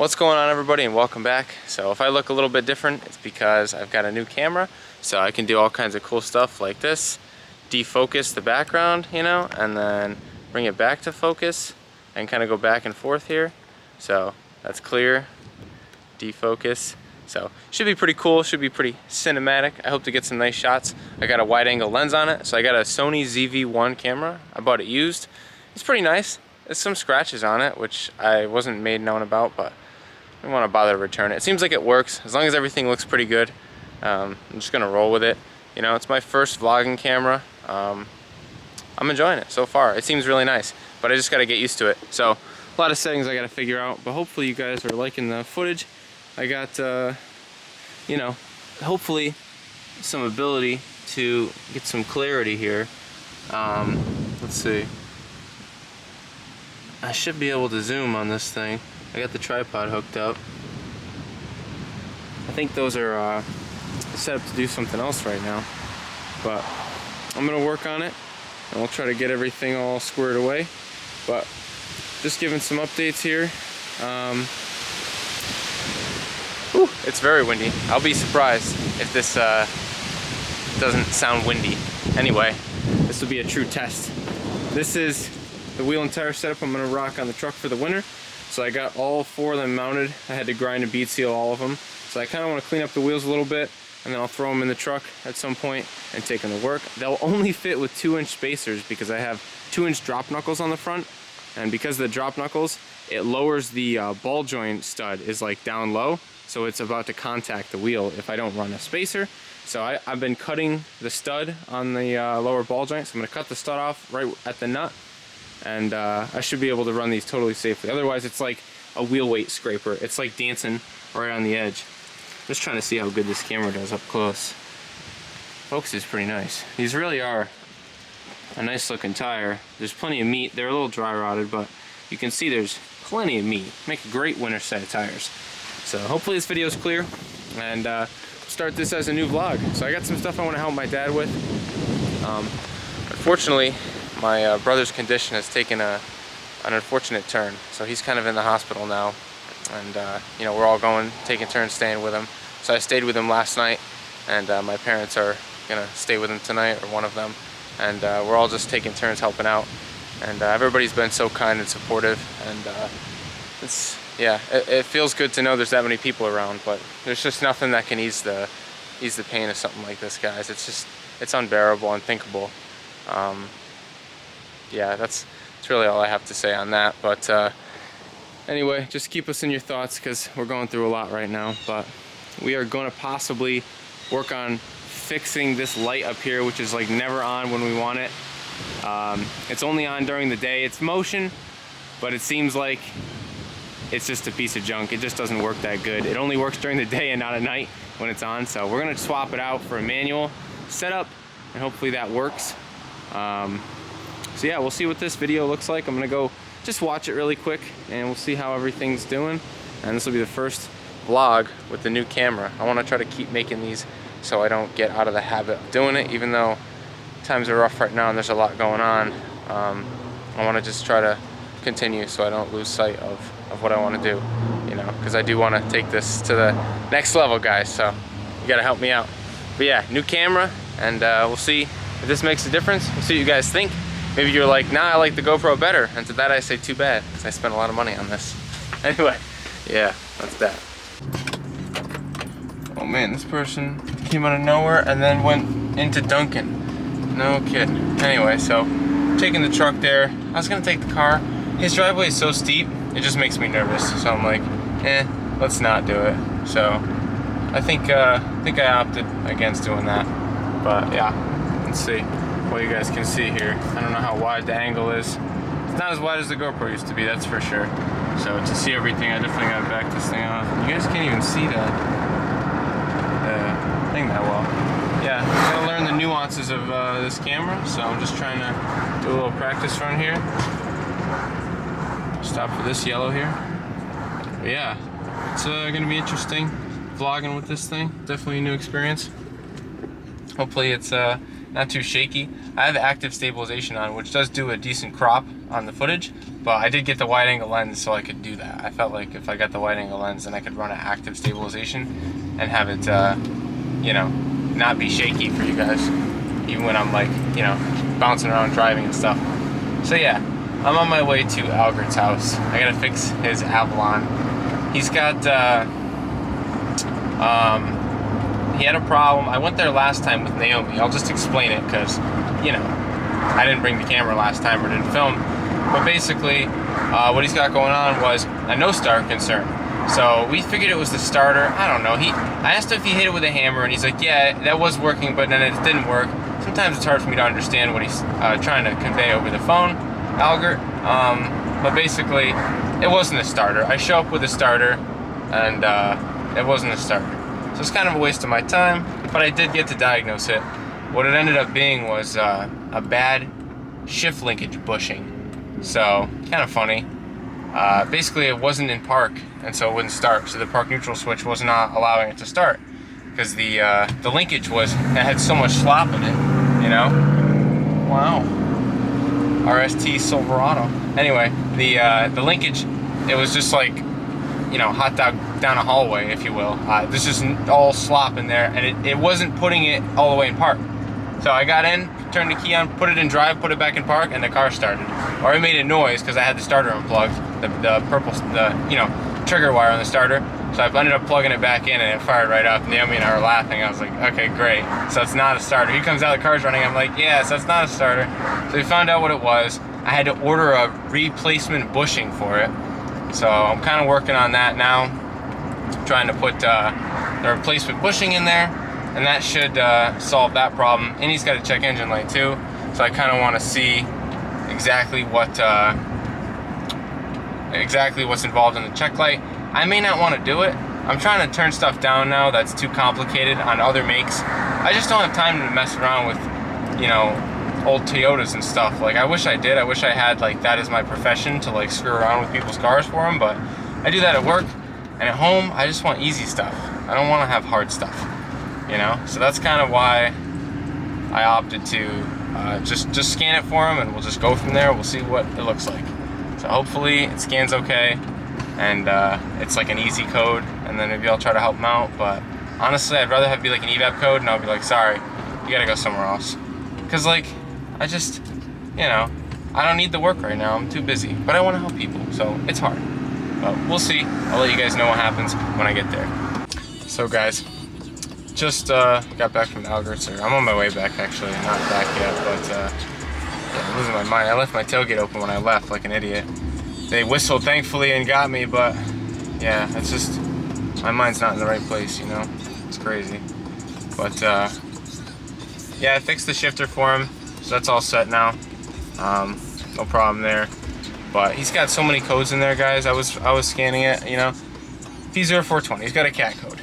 What's going on, everybody, and welcome back. So if I look a little bit different, it's because I've got a new camera, so I can do all kinds of cool stuff like this. Defocus the background, you know, and then bring it back to focus and kind of go back and forth here. So that's clear, defocus. So should be pretty cool, should be pretty cinematic. I hope to get some nice shots. I got a wide angle lens on it, so I got a Sony ZV-1 camera. I bought it used. It's pretty nice. There's some scratches on it, which I wasn't made known about, but I don't want to bother to return it. It seems like it works, as long as everything looks pretty good. I'm just gonna roll with it. You know, it's my first vlogging camera. I'm enjoying it so far. It seems really nice, but I just gotta get used to it. So a lot of settings I gotta figure out, but hopefully you guys are liking the footage. I got, you know, hopefully some ability to get some clarity here. Let's see. I should be able to zoom on this thing. I got the tripod hooked up. I think those are set up to do something else right now, but I'm gonna work on it and we'll try to get everything all squared away. But just giving some updates here. It's very windy. I'll be surprised if this doesn't sound windy. Anyway, this will be a true test. This is the wheel and tire setup I'm gonna rock on the truck for the winter. So I got all four of them mounted. I had to grind and bead seal all of them. So I kind of want to clean up the wheels a little bit, and then I'll throw them in the truck at some point and take them to work. They'll only fit with 2-inch spacers because I have 2-inch drop knuckles on the front, and because of the drop knuckles, it lowers the ball joint stud is like down low, so it's about to contact the wheel if I don't run a spacer. So I've been cutting the stud on the lower ball joint, so I'm going to cut the stud off right at the nut, and I should be able to run these totally safely. Otherwise, it's like a wheel weight scraper. It's like dancing right on the edge. Just trying to see how good this camera does up close. Focus is pretty nice. These really are a nice looking tire. There's plenty of meat. They're a little dry rotted, but you can see there's plenty of meat. Make a great winter set of tires. So hopefully this video is clear, and start this as a new vlog. So I got some stuff I want to help my dad with. Unfortunately, my brother's condition has taken an unfortunate turn. So he's kind of in the hospital now. And you know, we're all taking turns staying with him. So I stayed with him last night, and my parents are gonna stay with him tonight, or one of them, and we're all just taking turns helping out. And everybody's been so kind and supportive, and it feels good to know there's that many people around. But there's just nothing that can ease the pain of something like this, guys. It's unbearable, unthinkable. Yeah, that's really all I have to say on that. But anyway, just keep us in your thoughts, because we're going through a lot right now. But we are going to possibly work on fixing this light up here, which is like never on when we want it. It's only on during the day. It's motion, but it seems like it's just a piece of junk. It just doesn't work that good. It only works during the day and not at night when it's on. So we're going to swap it out for a manual setup, and hopefully that works. So yeah, we'll see what this video looks like. I'm going to go just watch it really quick, and we'll see how everything's doing. And this will be the first vlog with the new camera. I want to try to keep making these so I don't get out of the habit of doing it, even though times are rough right now and there's a lot going on. I want to just try to continue so I don't lose sight of what I want to do, you know, because I do want to take this to the next level, guys. So you got to help me out. But yeah, new camera, and we'll see if this makes a difference. We'll see what you guys think. Maybe you're like, nah, I like the GoPro better. And to that I say too bad, because I spent a lot of money on this. Anyway, yeah, that's that. Oh man, this person came out of nowhere and then went into Dunkin'. No kidding. Anyway, so taking the truck there. I was gonna take the car. His driveway is so steep, it just makes me nervous. So I'm like, let's not do it. So I think I opted against doing that. But yeah, let's see. Well, you guys can see here, I don't know how wide the angle is. It's not as wide as the GoPro used to be, that's for sure. So to see everything, I definitely gotta back this thing off. You guys can't even see the thing that well. Yeah, I gotta learn the nuances of this camera, so I'm just trying to do a little practice run here. Stop for this yellow here. But yeah, it's gonna be interesting vlogging with this thing. Definitely a new experience. Hopefully it's not too shaky. I have active stabilization on, which does do a decent crop on the footage, but I did get the wide angle lens so I could do that. I felt like if I got the wide angle lens, then I could run an active stabilization and have it, you know, not be shaky for you guys, even when I'm like, you know, bouncing around driving and stuff. So yeah, I'm on my way to Algert's house. I gotta fix his Avalon. He's got, he had a problem. I went there last time with Naomi. I'll just explain it because, you know, I didn't bring the camera last time or didn't film. But basically, what he's got going on was a no-start concern. So we figured it was the starter. I don't know. I asked him if he hit it with a hammer, and he's like, yeah, that was working, but then it didn't work. Sometimes it's hard for me to understand what he's trying to convey over the phone, Algert. But basically, it wasn't a starter. I show up with a starter, and it wasn't a starter. So it's kind of a waste of my time, but I did get to diagnose it. What it ended up being was a bad shift linkage bushing. So, kind of funny. Basically, it wasn't in park, and so it wouldn't start. So the park neutral switch was not allowing it to start because the linkage it had so much slop in it, you know. Wow. RST Silverado. Anyway, the linkage, it was just like, you know, hot dog down a hallway, if you will. There's just all slop in there, and it wasn't putting it all the way in park. So I got in, turned the key on, put it in drive, put it back in park, and the car started. Or it made a noise because I had the starter unplugged, the purple, you know, trigger wire on the starter. So I ended up plugging it back in, and it fired right up. Naomi and I were laughing. I was like, okay, great. So it's not a starter. He comes out, the car's running. I'm like, yeah, so it's not a starter. So we found out what it was. I had to order a replacement bushing for it. So I'm kind of working on that now, trying to put the replacement bushing in there, and that should solve that problem. And he's got a check engine light too, so I kind of want to see exactly what's involved in the check light. I may not want to do it. I'm trying to turn stuff down now that's too complicated on other makes. I just don't have time to mess around with, you know, old Toyotas and stuff. Like, I wish I did. I wish I had like that as my profession, to like screw around with people's cars for them, but I do that at work, and at home I just want easy stuff. I don't want to have hard stuff, you know. So that's kind of why I opted to just scan it for him, and we'll just go from there. We'll see what it looks like. So hopefully it scans okay, and it's like an easy code, and then maybe I'll try to help him out. But honestly, I'd rather have it be like an evap code, and I'll be like, sorry, you gotta go somewhere else, because like, I just, you know, I don't need the work right now. I'm too busy, but I want to help people, so it's hard. But we'll see. I'll let you guys know what happens when I get there. So guys, just got back from Algert's. I'm on my way back, actually, not back yet, but yeah, I'm losing my mind. I left my tailgate open when I left, like an idiot. They whistled, thankfully, and got me, but yeah, it's just, my mind's not in the right place, you know? It's crazy. But yeah, I fixed the shifter for him. So that's all set now. No problem there. But he's got so many codes in there, guys. I was scanning it, you know. P0420, he's got a cat code.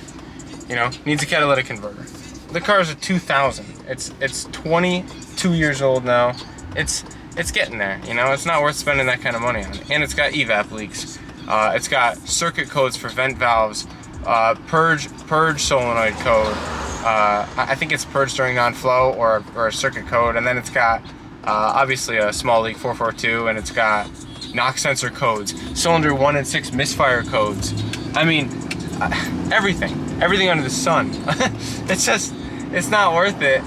You know, needs a catalytic converter. The car's a 2000. It's 22 years old now. It's getting there, you know. It's not worth spending that kind of money on it. And it's got evap leaks. It's got circuit codes for vent valves, purge solenoid code. I think it's purge during non-flow or a circuit code, and then it's got obviously a small leak 442, and it's got knock sensor codes, cylinder 1 and 6 misfire codes. I mean, everything under the sun. It's not worth it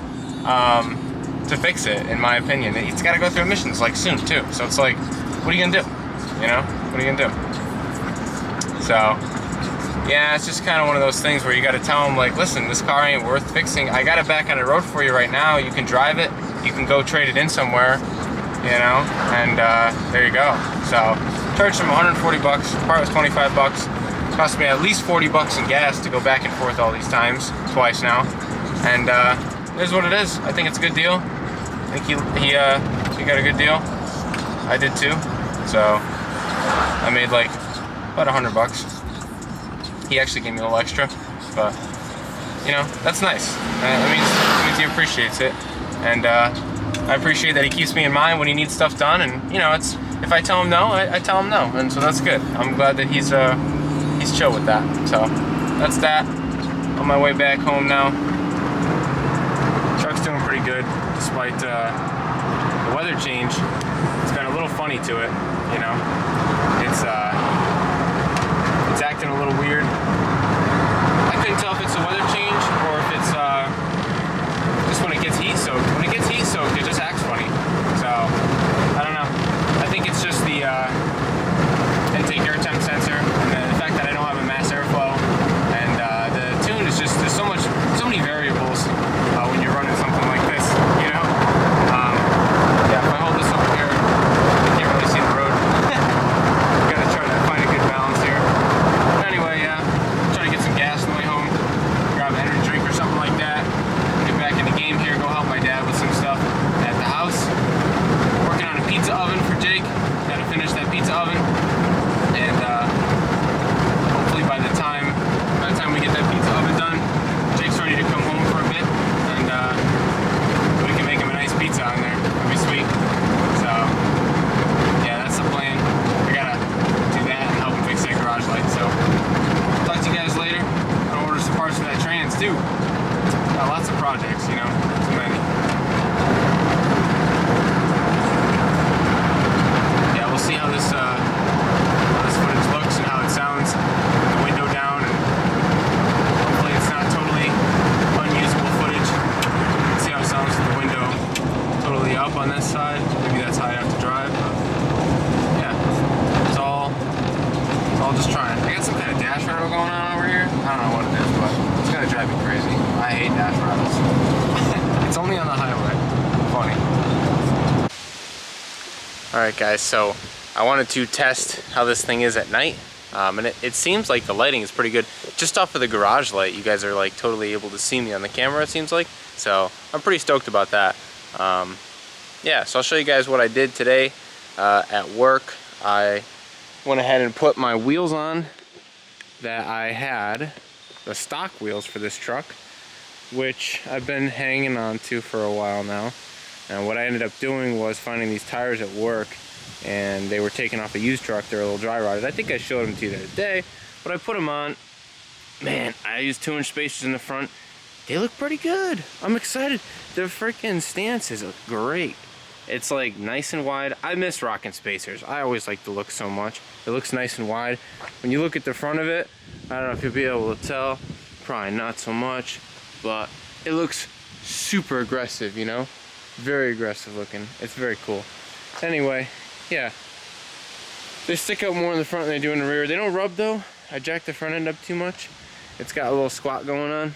to fix it, in my opinion. It's got to go through emissions like soon too. So it's like, what are you gonna do? You know, what are you gonna do? So. Yeah, it's just kind of one of those things where you got to tell them, like, listen, this car ain't worth fixing. I got it back on the road for you right now. You can drive it. You can go trade it in somewhere, you know, and there you go. So, charged him 140 bucks. Part was 25 bucks. Cost me at least 40 bucks in gas to go back and forth all these times, twice now. And here's what it is. I think it's a good deal. I think he got a good deal. I did too. So, I made like about 100 bucks. He actually gave me a little extra, but you know, that's nice. It means he appreciates it, and I appreciate that he keeps me in mind when he needs stuff done. And you know, it's, if I tell him no, I tell him no, and so that's good. I'm glad that he's chill with that. So that's that. On my way back home now. Truck's doing pretty good despite the weather change. It's got a little funny to it. you know. It's acting a little weird. I couldn't tell if it's a weather change or if it's just when it gets heat soaked. When it gets heat soaked, it just acts funny. So, I don't know. I think it's just the intake air temp sensor, and then the fact that I don't have a mass airflow, and the tune is just, there's so many variables when you're running something like this, you know? Yeah, if I hold this over here, you can't really see the road. Gotta try to find a good balance here. But anyway, yeah, try to get some gas on the way home, grab an energy drink or something like that, get back in the game here, go help my dad with some stuff at the house. Working on a pizza oven for Jake, gotta finish that pizza oven, and hopefully by the time we get that pizza oven done, Jake's ready to come home for a bit, and we can make him a nice pizza on there. That'd be sweet. So yeah, that's the plan. I gotta do that and help him fix that garage light. So talk to you guys later. I'm gonna order some parts for that trans too. Got lots of projects, you know, too many. Yeah, we'll see how this footage looks and how it sounds. The window down, and hopefully it's not totally unusable footage. See how it sounds with the window totally up on this side. Maybe that's how I have to drive. But yeah, it's all just trying. I got some kind of dash rattle going on over here. I don't know what it is, but it's gonna drive me crazy. I hate dash rattles. It's only on the highway. Funny. Alright guys, so I wanted to test how this thing is at night. And it seems like the lighting is pretty good. Just off of the garage light, you guys are like totally able to see me on the camera, it seems like. So I'm pretty stoked about that. Yeah, so I'll show you guys what I did today at work. I went ahead and put my wheels on that I had, the stock wheels for this truck, which I've been hanging on to for a while now. And what I ended up doing was finding these tires at work, and they were taken off a used truck. They're a little dry rotted. I think I showed them to you the other day, but I put them on. Man, I used 2-inch spacers in the front. They look pretty good. I'm excited. The freaking stances look great. It's like nice and wide. I miss rocking spacers. I always like the look so much. It looks nice and wide. When you look at the front of it, I don't know if you'll be able to tell. Probably not so much, but it looks super aggressive, you know? Very aggressive looking. It's very cool. Anyway, yeah. They stick out more in the front than they do in the rear. They don't rub though. I jacked the front end up too much. It's got a little squat going on.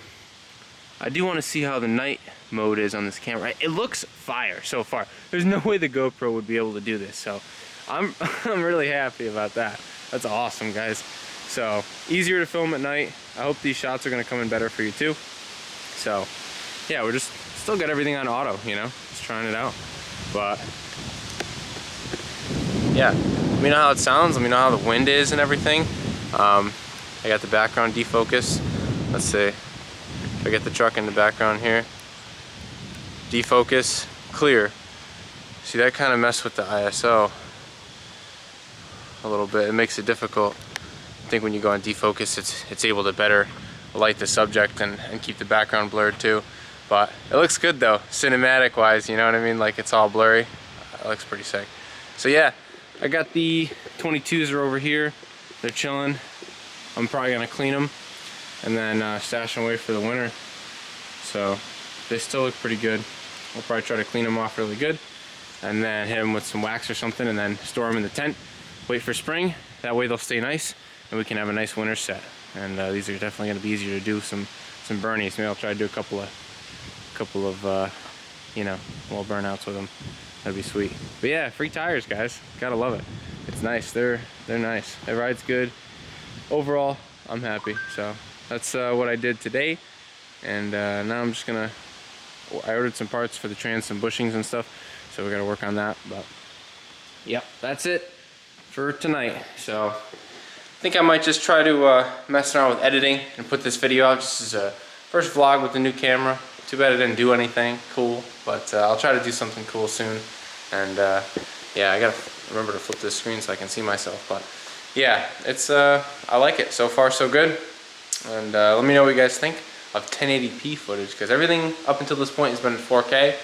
I do want to see how the night mode is on this camera. It looks fire so far. There's no way the GoPro would be able to do this, so I'm really happy about that. That's awesome, guys. So easier to film at night. I hope these shots are going to come in better for you too. So yeah, we're just still got everything on auto, you know, just trying it out. But yeah, let me know how it sounds. Let me know how the wind is and everything. I got the background defocus. Let's see. I get the truck in the background here. Defocus, clear. See, that kind of messed with the ISO a little bit. It makes it difficult. I think when you go on defocus, it's able to better light the subject and keep the background blurred too. But it looks good though, cinematic wise, you know what I mean? Like it's all blurry. It looks pretty sick. So yeah, I got the 22s are over here. They're chilling. I'm probably gonna clean them and then stash them away for the winter. So they still look pretty good. I'll probably try to clean them off really good and then hit them with some wax or something and then store them in the tent. Wait for spring. That way they'll stay nice and we can have a nice winter set. And these are definitely going to be easier to do some burnies. Maybe I'll try to do a couple of you know, wall burnouts with them. That'd be sweet. But yeah, free tires, guys. Gotta love it. It's nice. They're nice. It rides good. Overall, I'm happy. So that's what I did today. And now I'm just gonna. I ordered some parts for the trans, some bushings and stuff. So we gotta work on that. But yep, that's it for tonight. So I think I might just try to mess around with editing and put this video out just as a first vlog with the new camera. Too bad I didn't do anything cool, but I'll try to do something cool soon. And yeah, I gotta remember to flip this screen so I can see myself. But yeah, it's I like it. So far so good. And let me know what you guys think of 1080p footage, because everything up until this point has been in 4K.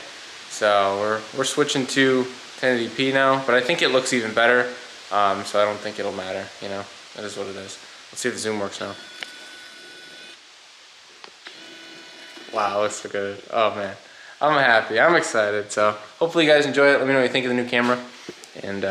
So we're switching to 1080p now, but I think it looks even better. so I don't think it'll matter, you know. That is what it is. Let's see if the zoom works now. Wow, looks so good. Oh man, I'm happy. I'm excited. So hopefully you guys enjoy it. Let me know what you think of the new camera, and